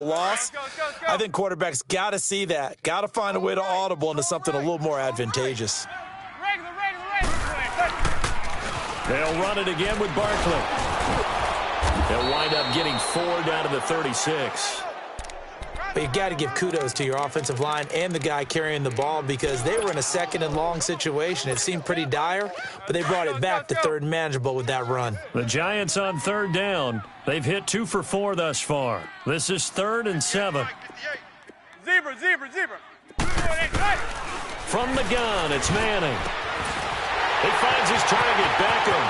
loss. I think quarterbacks got to see that. Got to find a way to audible into something a little more advantageous. They'll run it again with Barkley. They'll wind up getting 4 down to the 36. But you got to give kudos to your offensive line and the guy carrying the ball because they were in a second and long situation. It seemed pretty dire, but they brought it back to third and manageable with that run. The Giants on third down. They've hit 2 for 4 thus far. This is 3rd and 7. Zebra. From the gun, it's Manning. He finds his target, Beckham.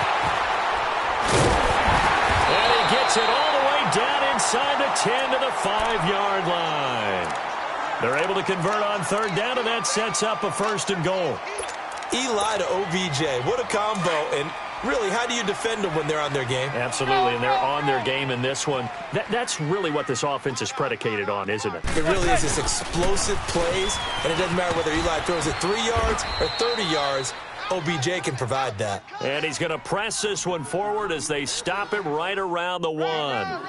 And he gets it all the way down inside the 10 to the 5-yard line. They're able to convert on third down, and that sets up a 1st and goal. Eli to OBJ. What a combo. And really, how do you defend them when they're on their game? Absolutely, and they're on their game in this one. That's really what this offense is predicated on, isn't it? It really is this explosive plays, and it doesn't matter whether Eli throws it 3 yards or 30 yards. OBJ can provide that. And he's going to press this one forward as they stop him right around the 1.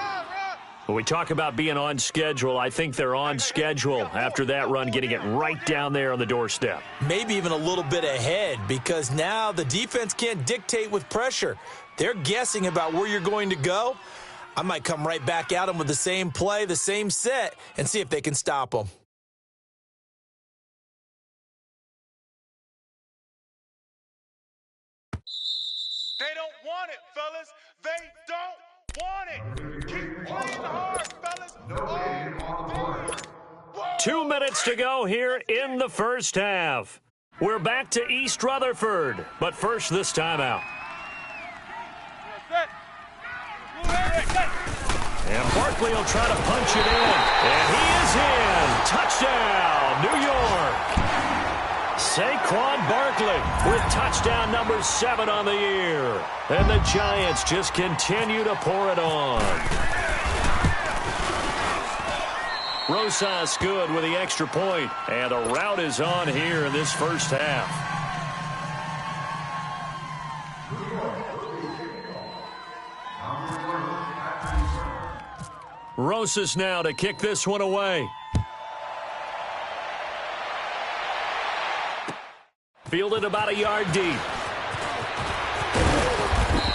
When we talk about being on schedule, I think they're on schedule after that run, getting it right down there on the doorstep. Maybe even a little bit ahead because now the defense can't dictate with pressure. They're guessing about where you're going to go. I might come right back at them with the same play, the same set, and see if they can stop them. They don't want it, fellas. They don't want it. Keep playing hard, fellas. No. 2 minutes to go here in the first half. We're back to East Rutherford, but first this timeout. And Barkley will try to punch it in. And he is in. Touchdown, New York. Saquon Barkley with touchdown number 7 on the year. And the Giants just continue to pour it on. Rosas good with the extra point. And the route is on here in this first half. Rosas now to kick this one away. Fielded about a yard deep.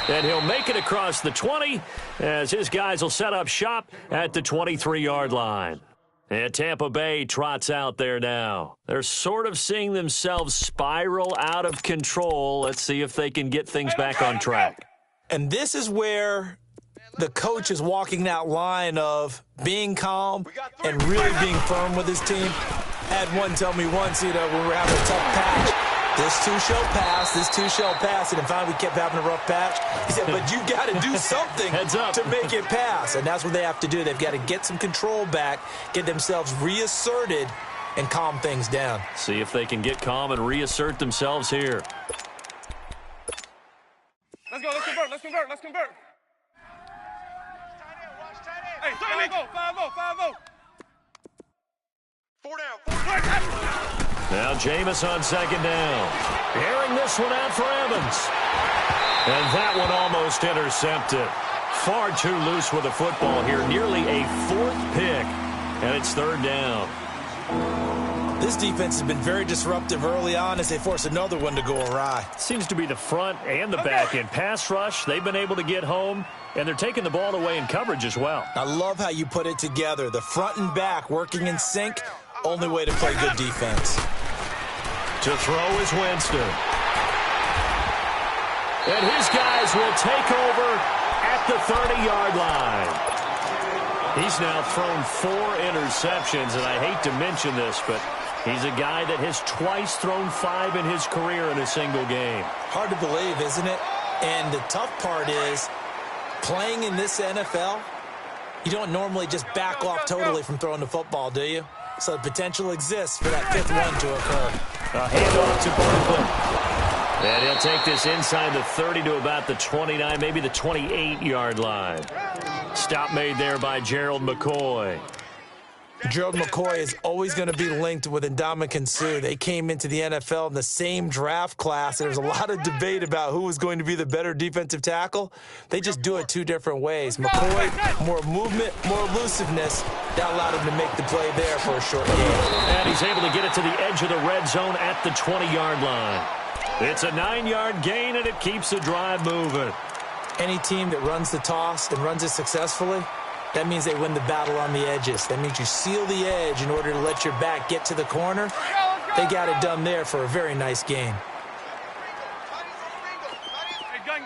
And he'll make it across the 20 as his guys will set up shop at the 23-yard line. And Tampa Bay trots out there now. They're sort of seeing themselves spiral out of control. Let's see if they can get things back on track. And this is where the coach is walking that line of being calm and really being firm with his team. Had one tell me once, when we were having a tough patch, this too shall pass, this too shall pass. And finally we kept having a rough patch. He said, but you got to do something to make it pass. And that's what they have to do. They've got to get some control back, get themselves reasserted, and calm things down. See if they can get calm and reassert themselves here. Let's go, let's convert. Hey, 5-0. 4 down. Now Jameis on second down. Airing this one out for Evans. And that one almost intercepted. Far too loose with the football here. Nearly a 4th pick. And it's 3rd down. This defense has been very disruptive early on as they force another one to go awry. Seems to be the front and the back end. Pass rush, they've been able to get home. And they're taking the ball away in coverage as well. I love how you put it together. The front and back working in sync. Only way to play good defense. To throw is Winston. And his guys will take over at the 30-yard line. He's now thrown 4 interceptions, and I hate to mention this, but he's a guy that has twice thrown 5 in his career in a single game. Hard to believe, isn't it? And the tough part is, playing in this NFL, you don't normally just back off totally from throwing the football, do you? So the potential exists for that 5th one to occur. A handoff to Barkley. And he'll take this inside the 30 to about the 29, maybe the 28-yard line. Stop made there by Gerald McCoy. Gerald McCoy is always going to be linked with Ndamukong Suh. They came into the NFL in the same draft class. There was a lot of debate about who was going to be the better defensive tackle. They just do it two different ways. McCoy, more movement, more elusiveness. That allowed him to make the play there for a short game. And he's able to get it to the edge of the red zone at the 20-yard line. It's a 9-yard gain, and it keeps the drive moving. Any team that runs the toss and runs it successfully, that means they win the battle on the edges. That means you seal the edge in order to let your back get to the corner. They got it done there for a very nice gain. Hey, gun.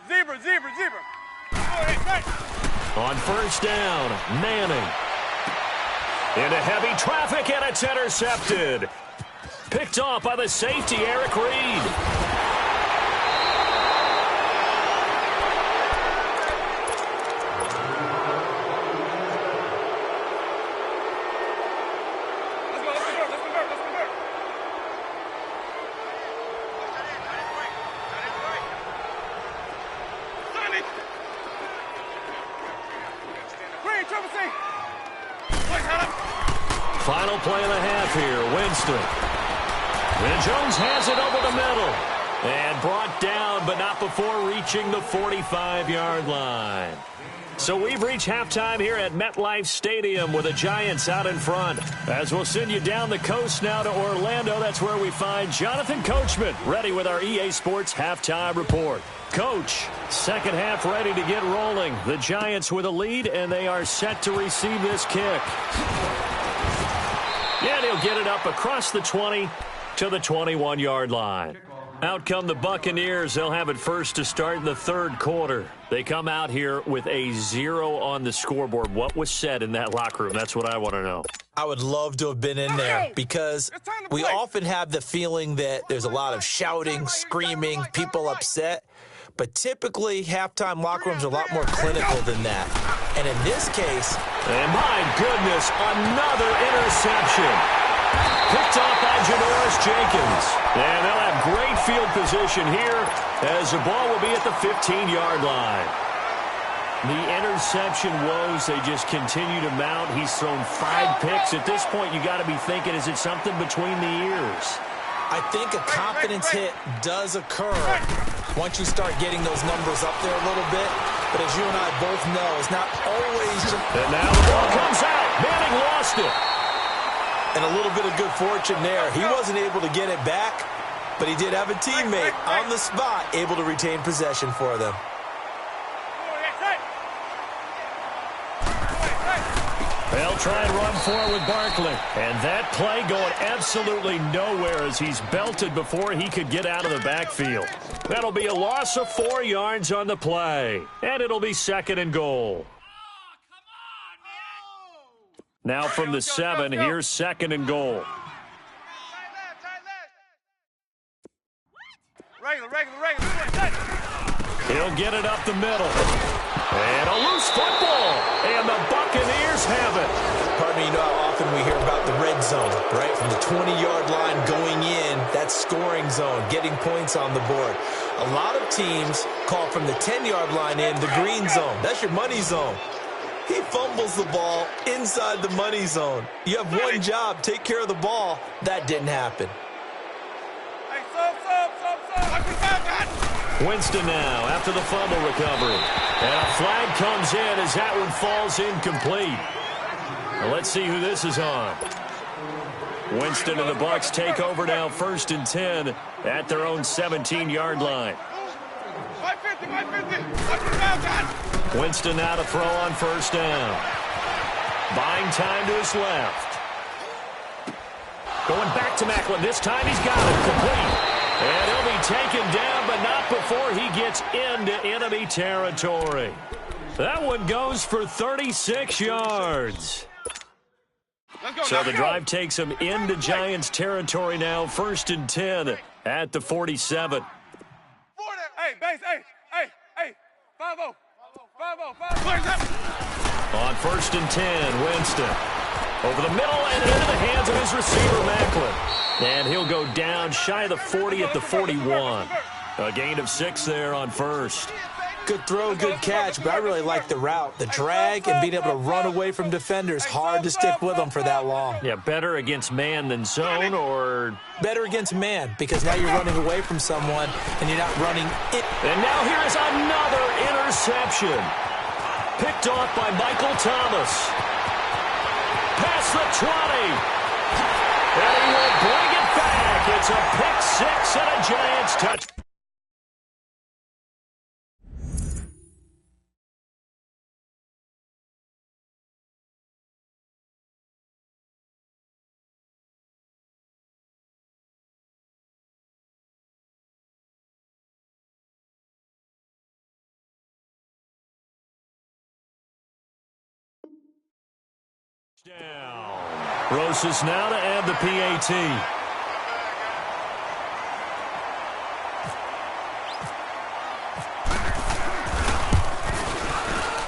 Zebra. On first down, Manning. Into heavy traffic, and it's intercepted. Picked off by the safety, Eric Reed. Final play of the half here, Winston. And Jones has it over the middle. And brought down, but not before reaching the 45-yard line. So we've reached halftime here at MetLife Stadium with the Giants out in front. As we'll send you down the coast now to Orlando, that's where we find Jonathan Coachman, ready with our EA Sports halftime report. Coach, second half ready to get rolling. The Giants with a lead, and they are set to receive this kick. Yeah, he'll get it up across the 20 to the 21-yard line. Out come the Buccaneers. They'll have it first to start in the third quarter. They come out here with a 0 on the scoreboard. What was said in that locker room? That's what I want to know. I would love to have been in there because we often have the feeling that there's a lot of shouting, screaming, people upset. But typically, halftime locker rooms are a lot more clinical than that. And in this case... And my goodness, another interception. Picked off by Janoris Jenkins. And they'll have great field position here as the ball will be at the 15-yard line. The interception woes, they just continue to mount. He's thrown 5 picks. At this point, you got to be thinking, is it something between the ears? I think a confidence hit does occur once you start getting those numbers up there a little bit. But as you and I both know, it's not always... And now the ball comes out. Manning lost it. And a little bit of good fortune there. He wasn't able to get it back, but he did have a teammate on the spot able to retain possession for them. They'll try and run forward with Barkley. And that play going absolutely nowhere as he's belted before he could get out of the backfield. That'll be a loss of 4 yards on the play. And it'll be second and goal. Now from the 7, here's second and goal. He'll get it up the middle. And a loose football. And the Buccaneers have it. Pardon me, you know how often we hear about the red zone, right? From the 20-yard line going in, that scoring zone, getting points on the board. A lot of teams call from the 10-yard line in the green zone. That's your money zone. He fumbles the ball inside the money zone. You have one job, take care of the ball. That didn't happen. Winston now after the fumble recovery. And a flag comes in as that one falls incomplete. Now let's see who this is on. Winston and the Bucs take over now first and 10 at their own 17-yard line. Winston now to throw on first down. Buying time to his left. Going back to Macklin. This time he's got it complete. And he'll be taken down, but not before he gets into enemy territory. That one goes for 36 yards. So the drive takes him into Giants territory now, first and 10 at the 47. Hey, base, hey, 5-0. 5-0. On first and 10, Winston. Over the middle and into the hands of his receiver, Macklin. And he'll go down shy of the 40 at the 41. A gain of 6 there on first. Good throw, good catch, but I really like the route. The drag and being able to run away from defenders, hard to stick with them for that long. Yeah, better against man than zone, or? Better against man, because now you're running away from someone and you're not running it. And now here is another interception. Picked off by Michael Thomas. Past the 20. And he will bring it back. It's a pick six and a Giants touch. Down. Rosas now to add the PAT.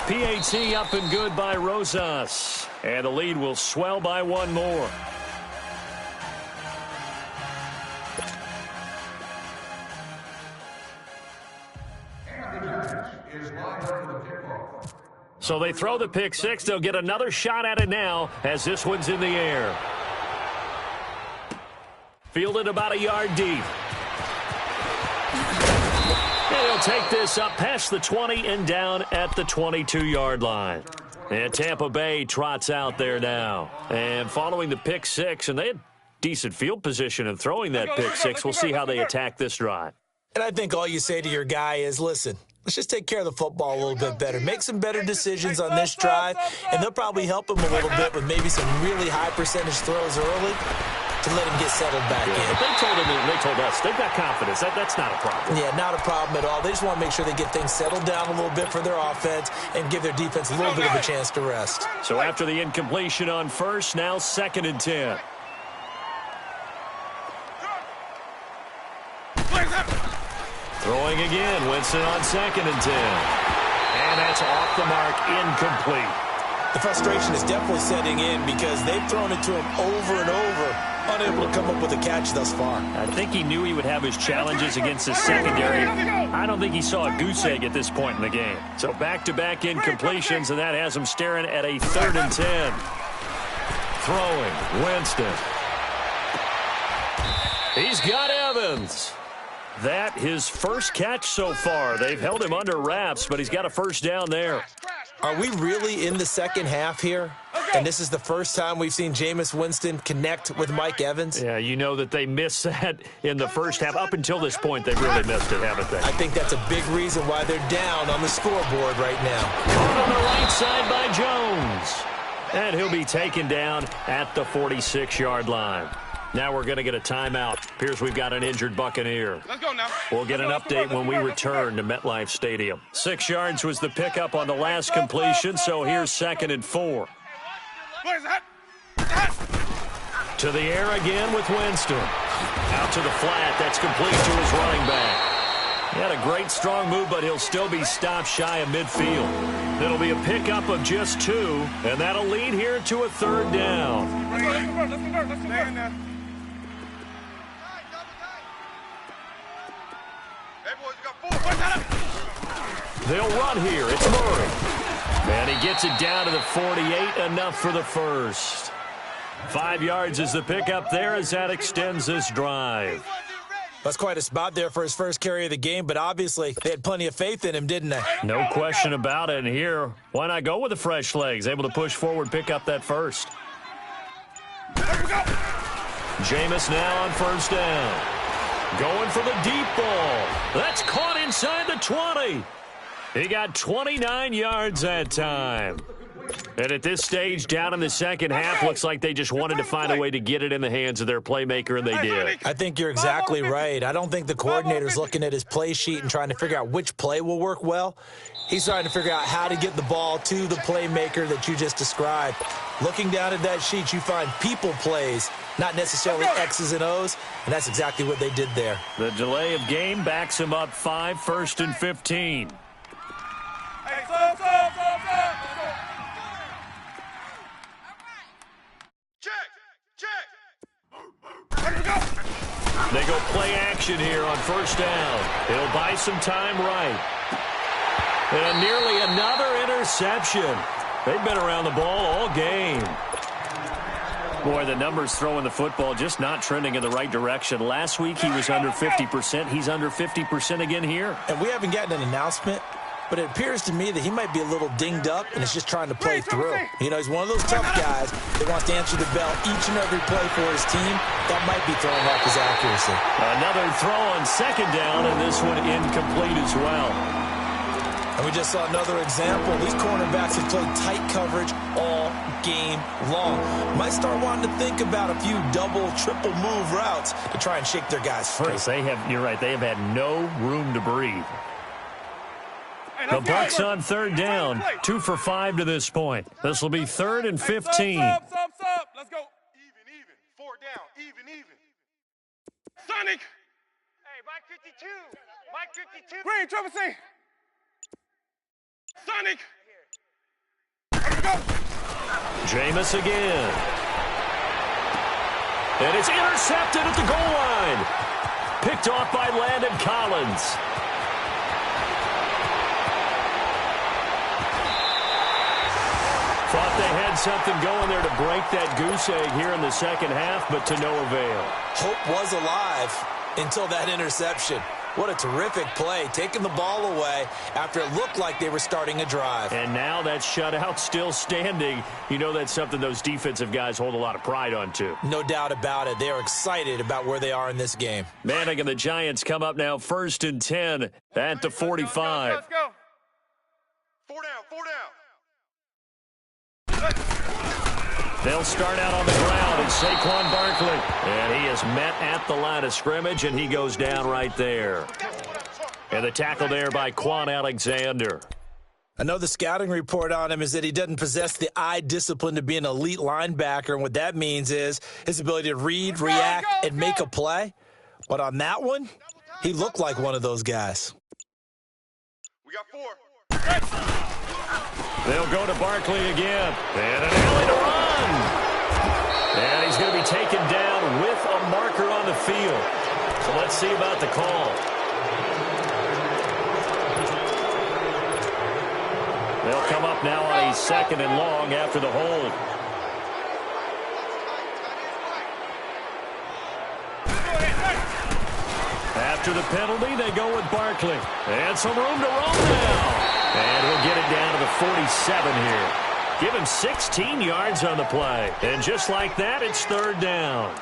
PAT up and good by Rosas. And the lead will swell by one more. So they throw the pick six. They'll get another shot at it now as this one's in the air. Fielded about a yard deep. And he'll take this up past the 20 and down at the 22-yard line. And Tampa Bay trots out there now. And following the pick six, and they had decent field position in throwing that pick six. We'll see how they attack this drive. And I think all you say to your guy is, listen, let's just take care of the football a little bit better. Make some better decisions on this drive, and they'll probably help him a little bit with maybe some really high percentage throws early to let him get settled back in. But they told him, they told us, they've got confidence. That's not a problem. Yeah, not a problem at all. They just want to make sure they get things settled down a little bit for their offense and give their defense a little bit of a chance to rest. So after the incompletion on first, now 2nd and 10. Throwing again, Winston on 2nd and 10. And that's off the mark, incomplete. The frustration is definitely setting in because they've thrown it to him over and over, unable to come up with a catch thus far. I think he knew he would have his challenges against the secondary. I don't think he saw a goose egg at this point in the game. So back-to-back incompletions, and that has him staring at a 3rd and 10. Throwing, Winston. He's got Evans. That his first catch so far. They've held him under wraps, but he's got a first down there. Are we really in the second half here? And this is the first time we've seen Jameis Winston connect with Mike Evans? Yeah, you know that they missed that in the first half. Up until this point, they've really missed it, haven't they? I think that's a big reason why they're down on the scoreboard right now. Caught on the right side by Jones. And he'll be taken down at the 46-yard line. Now we're going to get a timeout. Appears we've got an injured Buccaneer. Let's go now. We'll get an update when we return to MetLife Stadium. 6 yards was the pickup on the last completion, so here's 2nd and 4. To the air again with Winston. Out to the flat. That's complete to his running back. He had a great strong move, but he'll still be stopped shy of midfield. It'll be a pickup of just 2, and that'll lead here to a 3rd down. Let's convert. They'll run here. It's Murray. And he gets it down to the 48, enough for the first. 5 yards is the pickup there as that extends this drive. That's quite a spot there for his first carry of the game, but obviously they had plenty of faith in him, didn't they? No question about it. And here, why not go with the fresh legs? Able to push forward, pick up that first. Jameis now on 1st down. Going for the deep ball. That's caught inside the 20. He got 29 yards that time. And at this stage, down in the second half, looks like they just wanted to find a way to get it in the hands of their playmaker, and they did. I think you're exactly right. I don't think the coordinator's looking at his play sheet and trying to figure out which play will work well. He's trying to figure out how to get the ball to the playmaker that you just described. Looking down at that sheet, you find people plays, not necessarily X's and O's, and that's exactly what they did there. The delay of game backs him up 5, 1st and 15. Hey, stop. They go play action here on 1st down. He'll buy some time right. And nearly another interception. They've been around the ball all game. Boy, the numbers throwing the football just not trending in the right direction. Last week he was under 50%. He's under 50% again here. And we haven't gotten an announcement, but it appears to me that he might be a little dinged up and is just trying to play through. You know, he's one of those tough guys that wants to answer the bell each and every play for his team. That might be throwing off his accuracy. Another throw on second down, and this one incomplete as well. And we just saw another example. These cornerbacks have played tight coverage all game long. Might start wanting to think about a few double, triple move routes to try and shake their guys free. You're right, they have had no room to breathe. The Bucs on third down, 2 for 5 to this point. This will be 3rd and 15. Let's go. Even. 4 down. Even. Sonic. Hey, Mike 52. Mike 52. Green, Trevor C. Sonic. Let's go. Jameis again. And it's intercepted at the goal line. Picked off by Landon Collins. Thought they had something going there to break that goose egg here in the second half, but to no avail. Hope was alive until that interception. What a terrific play, taking the ball away after it looked like they were starting a drive. And now that shutout still standing. You know that's something those defensive guys hold a lot of pride on, too. No doubt about it. They are excited about where they are in this game. Manning and the Giants come up now 1st and 10 at the 45. Let's go. 4 down. They'll start out on the ground. It's Saquon Barkley. And he is met at the line of scrimmage, and he goes down right there. And the tackle there by Quan Alexander. I know the scouting report on him is that he doesn't possess the eye discipline to be an elite linebacker, and what that means is his ability to read, react, and make a play. But on that one, he looked like one of those guys. We got 4. They'll go to Barkley again. And an alley to run. And he's going to be taken down with a marker on the field. So let's see about the call. They'll come up now on a 2nd and long after the hold. After the penalty, they go with Barkley. And some room to roam now. And he'll get it down to the 47 here. Give him 16 yards on the play. And just like that, it's 3rd down.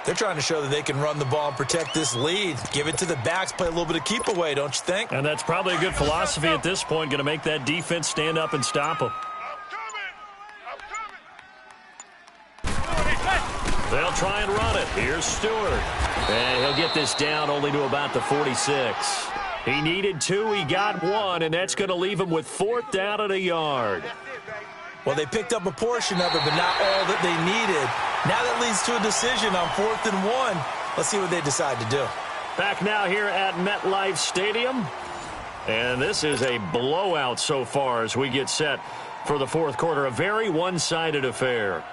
They're trying to show that they can run the ball and protect this lead. Give it to the backs, play a little bit of keep away, don't you think? And that's probably a good philosophy at this point, going to make that defense stand up and stop them. They'll try and run it. Here's Stewart. And he'll get this down only to about the 46. He needed 2, he got 1, and that's going to leave him with 4th down and a yard. Well, they picked up a portion of it, but not all that they needed. Now that leads to a decision on 4th and 1. Let's see what they decide to do. Back now here at MetLife Stadium. And this is a blowout so far as we get set for the 4th quarter. A very one-sided affair.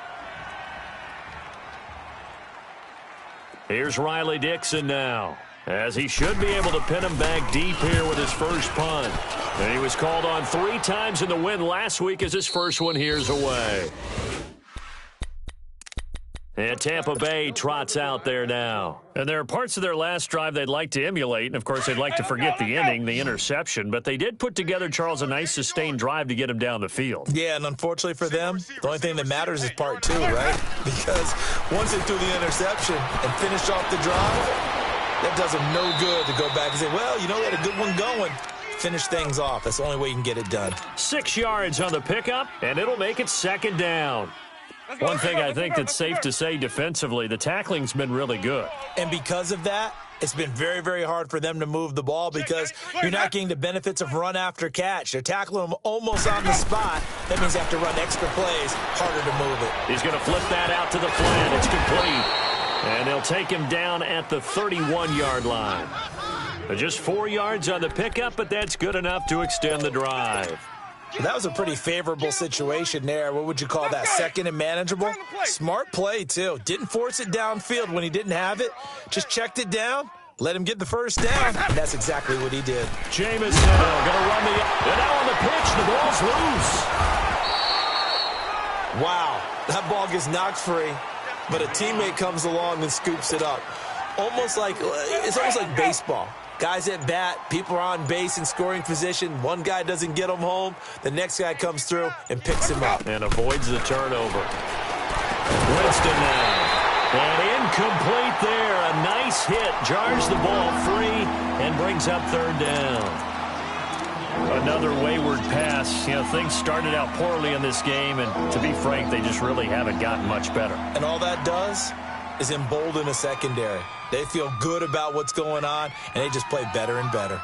Here's Riley Dixon now, as he should be able to pin him back deep here with his first punt. And he was called on 3 times in the win last week as his first one here's away. And Tampa Bay trots out there now. And there are parts of their last drive they'd like to emulate. And, of course, they'd like to forget the ending, the interception. But they did put together, Charles, a nice sustained drive to get him down the field. Yeah, and unfortunately for them, the only thing that matters is part 2, right? Because once they threw the interception and finished off the drive, that does them no good to go back and say, well, you know, we had a good one going. Finish things off. That's the only way you can get it done. 6 yards on the pickup, and it'll make it 2nd down. One thing I think that's safe to say defensively, the tackling's been really good. And because of that, it's been very, very hard for them to move the ball because you're not getting the benefits of run after catch. They're tackling them almost on the spot. That means they have to run extra plays, harder to move it. He's going to flip that out to the flat. It's complete. And they'll take him down at the 31-yard line. Just 4 yards on the pickup, but that's good enough to extend the drive. That was a pretty favorable situation there. What would you call that? 2nd and manageable? Smart play, too. Didn't force it downfield when he didn't have it. Just checked it down, Let him get the first down, and that's exactly what he did. Jameis now going to run and now on the pitch, the ball's loose. Wow, that ball gets knocked free, but a teammate comes along and scoops it up. It's almost like baseball. Guys at bat, people are on base in scoring position. One guy doesn't get him home. The next guy comes through and picks him up. And avoids the turnover. Winston now. And incomplete there. A nice hit. Jars the ball free and brings up third down. Another wayward pass. You know, things started out poorly in this game, and to be frank, they just really haven't gotten much better. And all that does is embolden a secondary. They feel good about what's going on, and they just play better and better.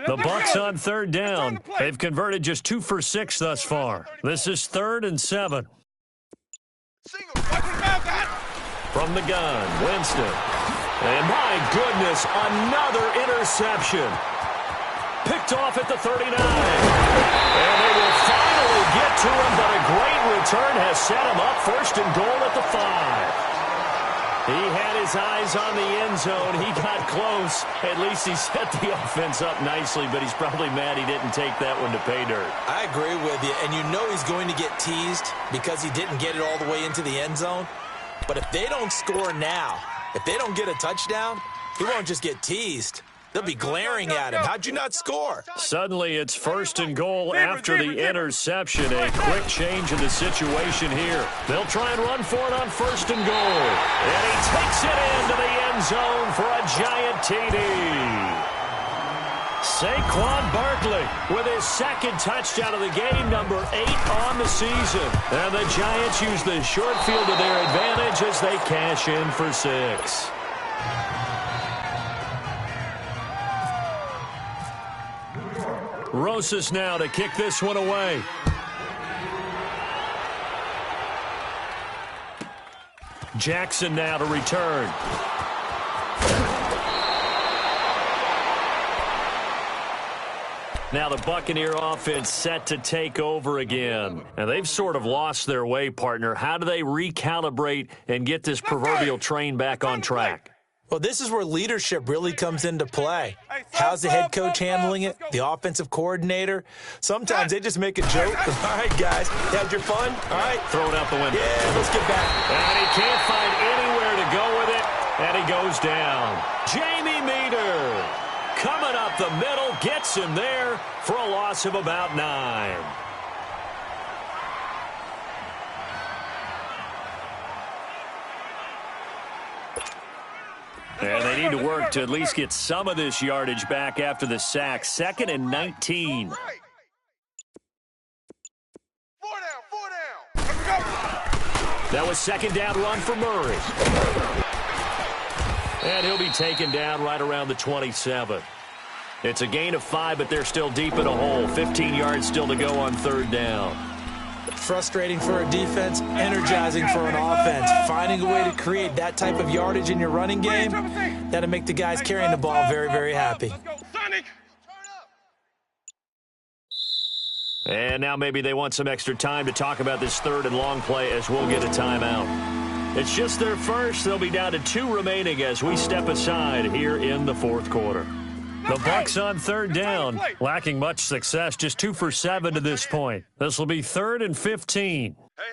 The Bucs on third down. They've converted just 2 for 6 thus far. This is 3rd and 7. From the gun, Winston. And my goodness, another interception. Picked off at the 39. And they will finally get to him, but a great return has set him up 1st and goal at the 5. He had his eyes on the end zone. He got close. At least he set the offense up nicely, but he's probably mad he didn't take that one to pay dirt. I agree with you, and you know he's going to get teased because he didn't get it all the way into the end zone. But if they don't score now, if they don't get a touchdown, he won't just get teased. They'll be glaring at him. How'd you not score? Suddenly, it's 1st and goal after the interception. A quick change in the situation here. They'll try and run for it on 1st and goal. And he takes it into the end zone for a giant TD. Saquon Barkley with his 2nd touchdown of the game, number 8 on the season. And the Giants use the short field to their advantage as they cash in for 6. Rosas now to kick this one away. Jackson now to return. Now the Buccaneer offense set to take over again. And they've sort of lost their way, partner. How do they recalibrate and get this proverbial train back on track? Well, this is where leadership really comes into play. How's the head coach handling it? The offensive coordinator? Sometimes they just make a joke. All right, guys, you had your fun? All right. Throw it out the window. Yeah, let's get back. And he can't find anywhere to go with it, and he goes down. Jamie Meter coming up the middle, gets him there for a loss of about 9. And they need to work to at least get some of this yardage back after the sack. 2nd and 19. 4 down. Let's go. That was 2nd down run for Murray. And he'll be taken down right around the 27. It's a gain of 5, but they're still deep in a hole. 15 yards still to go on 3rd down. Frustrating for a defense, energizing for an offense. Finding a way to create that type of yardage in your running game, that'll make the guys carrying the ball very, very happy. And now maybe they want some extra time to talk about this 3rd and long play as we'll get a timeout. It's just their first. They'll be down to 2 remaining as we step aside here in the 4th quarter. The Bucs on 3rd down, lacking much success, just 2 for 7 to this point. This will be 3rd and 15. Hey,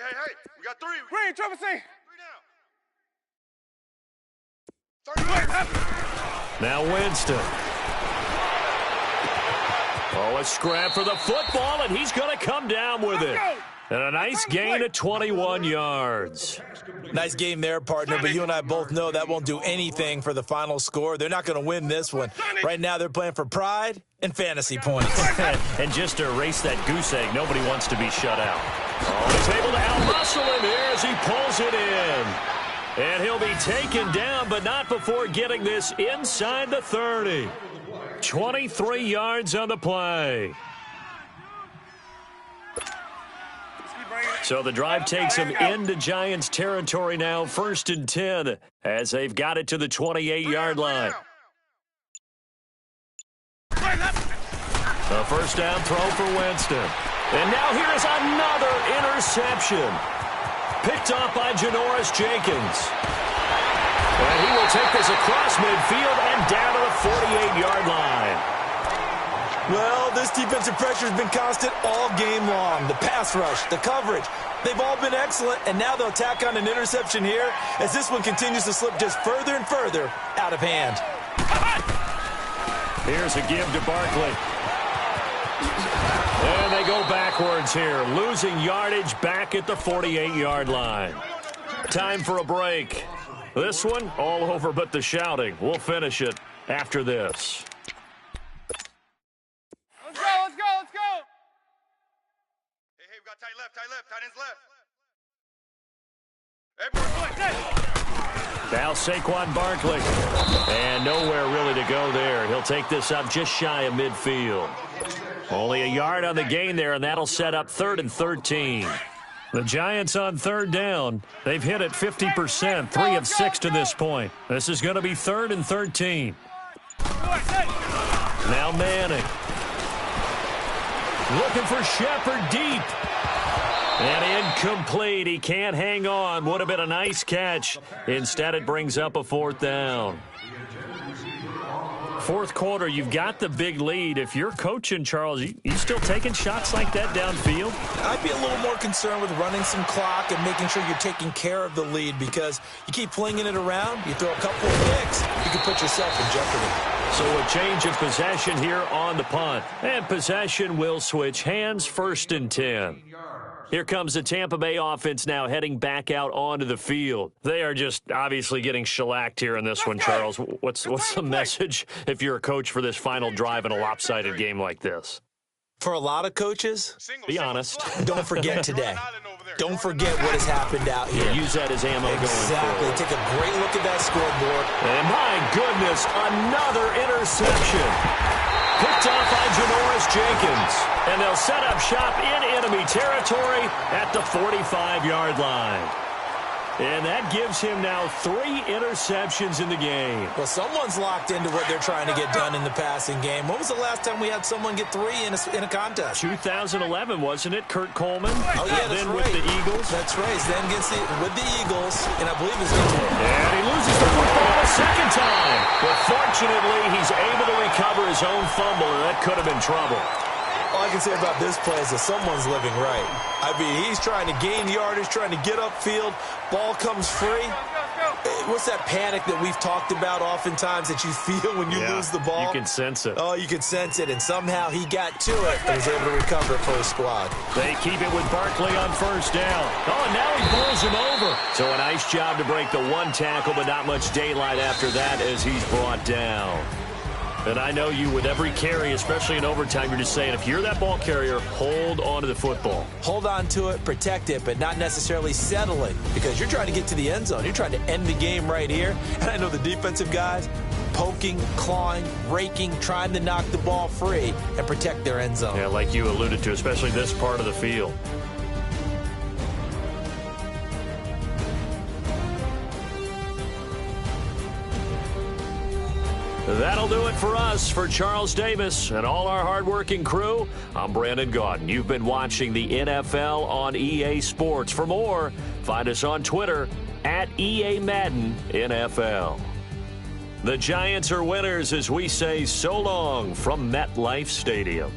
we got 3. Green, Trevor, say. 3 down. Now Winston. Oh, a scrap for the football, and he's going to come down with it. And a nice gain of 21 yards. Nice game there, partner, but you and I both know that won't do anything for the final score. They're not going to win this one. Right now, they're playing for pride and fantasy points. And just to erase that goose egg, nobody wants to be shut out. Oh, he's able to out-muscle him here as he pulls it in. And he'll be taken down, but not before getting this inside the 30. 23 yards on the play. So the drive takes them into Giants territory now, 1st and 10, as they've got it to the 28-yard line. A first down throw for Winston. And now here's another interception. Picked off by Janoris Jenkins. And he will take this across midfield and down to the 48-yard line. Well, this defensive pressure has been constant all game long. The pass rush, the coverage, they've all been excellent, and now they'll tack on an interception here as this one continues to slip just further and further out of hand. Here's a give to Barkley. And they go backwards here, losing yardage back at the 48-yard line. Time for a break. This one, all over but the shouting. We'll finish it after this. Let's go, let's go, let's go. Hey, we got tight ends left. Hey, boys, Now Saquon Barkley. And nowhere really to go there. He'll take this up just shy of midfield. Only a yard on the gain there, and that'll set up 3rd and 13. The Giants on 3rd down. They've hit it 50%, 3 of 6 to this point. This is going to be 3rd and 13. Now Manning. Looking for Shepard deep. And incomplete. He can't hang on. Would have been a nice catch. Instead, it brings up a 4th down. 4th quarter, you've got the big lead. If you're coaching, Charles, you still taking shots like that downfield? I'd be a little more concerned with running some clock and making sure you're taking care of the lead, because you keep flinging it around, you throw a couple of picks, you can put yourself in jeopardy. So a change of possession here on the punt. And possession will switch hands, 1st and 10. Here comes the Tampa Bay offense now heading back out onto the field. They are just obviously getting shellacked here in this one, Charles. What's the message if you're a coach for this final drive in a lopsided game like this? For a lot of coaches, be honest. Don't forget today. Don't forget what has happened out here. Use that as ammo going Exactly. forward. Take a great look at that scoreboard. And my goodness, another interception. Picked off by Janoris Jenkins. And they'll set up shop in enemy territory at the 45-yard line. And that gives him now 3 interceptions in the game. Well, someone's locked into what they're trying to get done in the passing game. When was the last time we had someone get 3 in a contest? 2011, wasn't it? Kurt Coleman. Oh, yeah, that's then right. with the Eagles. That's right. Then with the Eagles, and I believe it's And he loses the football a second time. But fortunately, he's able to recover his own fumble, and that could have been trouble. All I can say about this play is that someone's living right. I mean, he's trying to gain yardage, trying to get upfield. Ball comes free. What's that panic that we've talked about oftentimes that you feel when you lose the ball? You can sense it. Oh, you can sense it, and somehow he got to it and was able to recover it for his squad. They keep it with Barkley on 1st down. Oh, and now he pulls him over. So a nice job to break the 1 tackle, but not much daylight after that as he's brought down. And I know you, with every carry, especially in overtime, you're just saying, if you're that ball carrier, hold on to the football. Hold on to it, protect it, but not necessarily settle it, because you're trying to get to the end zone. You're trying to end the game right here. And I know the defensive guys poking, clawing, raking, trying to knock the ball free and protect their end zone. Yeah, like you alluded to, especially this part of the field. That'll do it for us. For Charles Davis and all our hardworking crew, I'm Brandon Gaudin. You've been watching the NFL on EA Sports. For more, find us on Twitter at EA Madden NFL. The Giants are winners as we say so long from MetLife Stadium.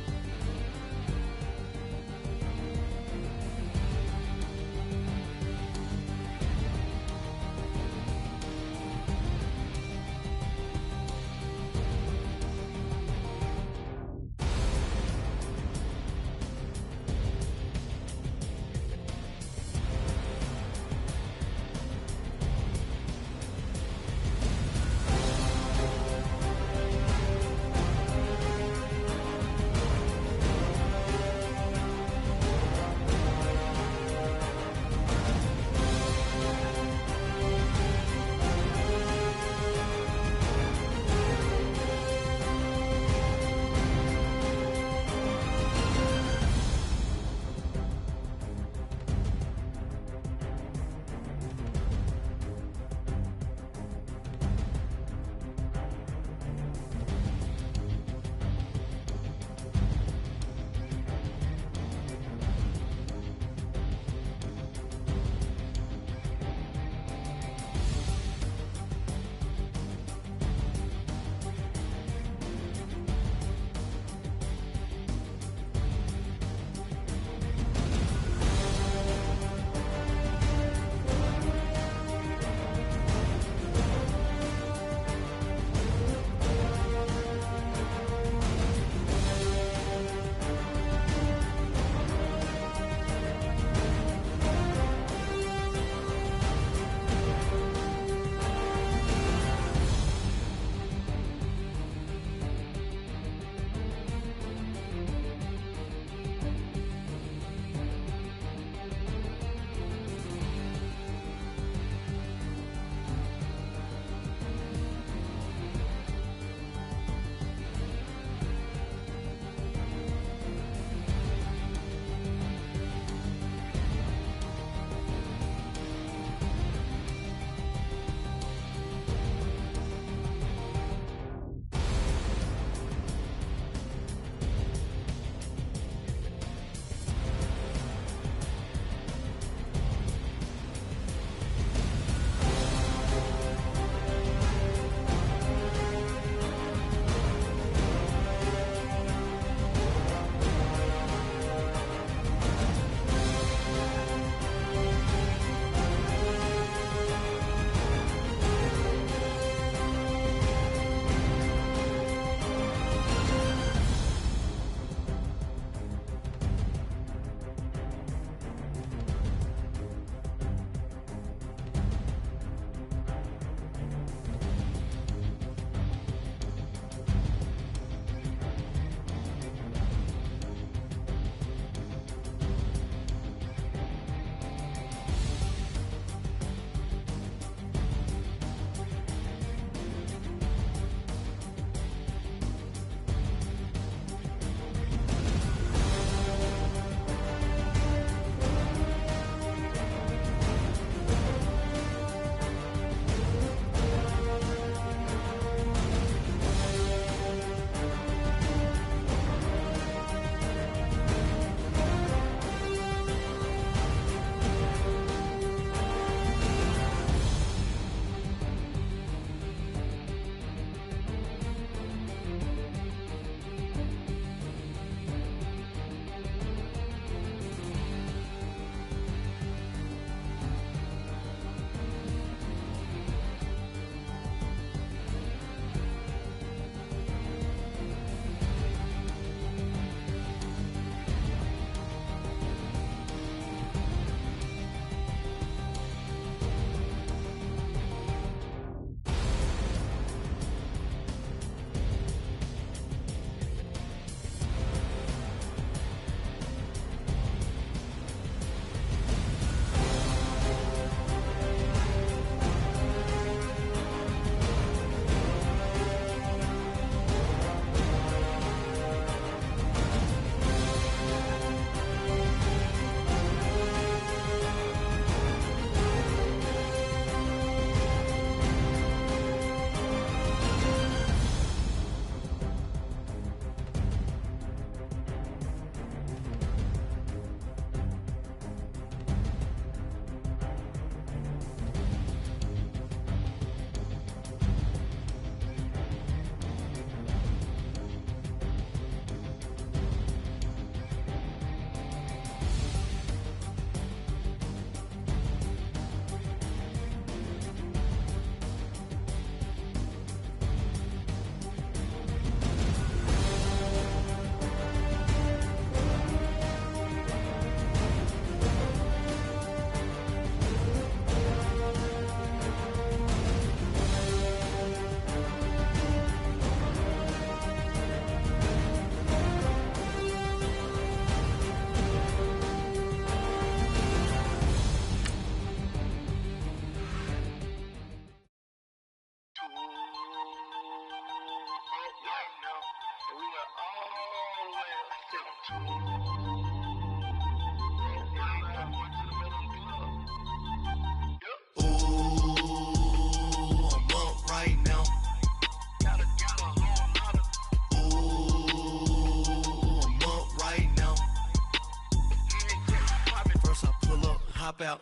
Hop out,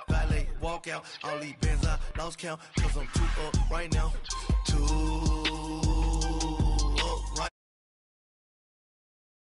valet, walk out. All these bands I lost count, cause I'm too up right now. Too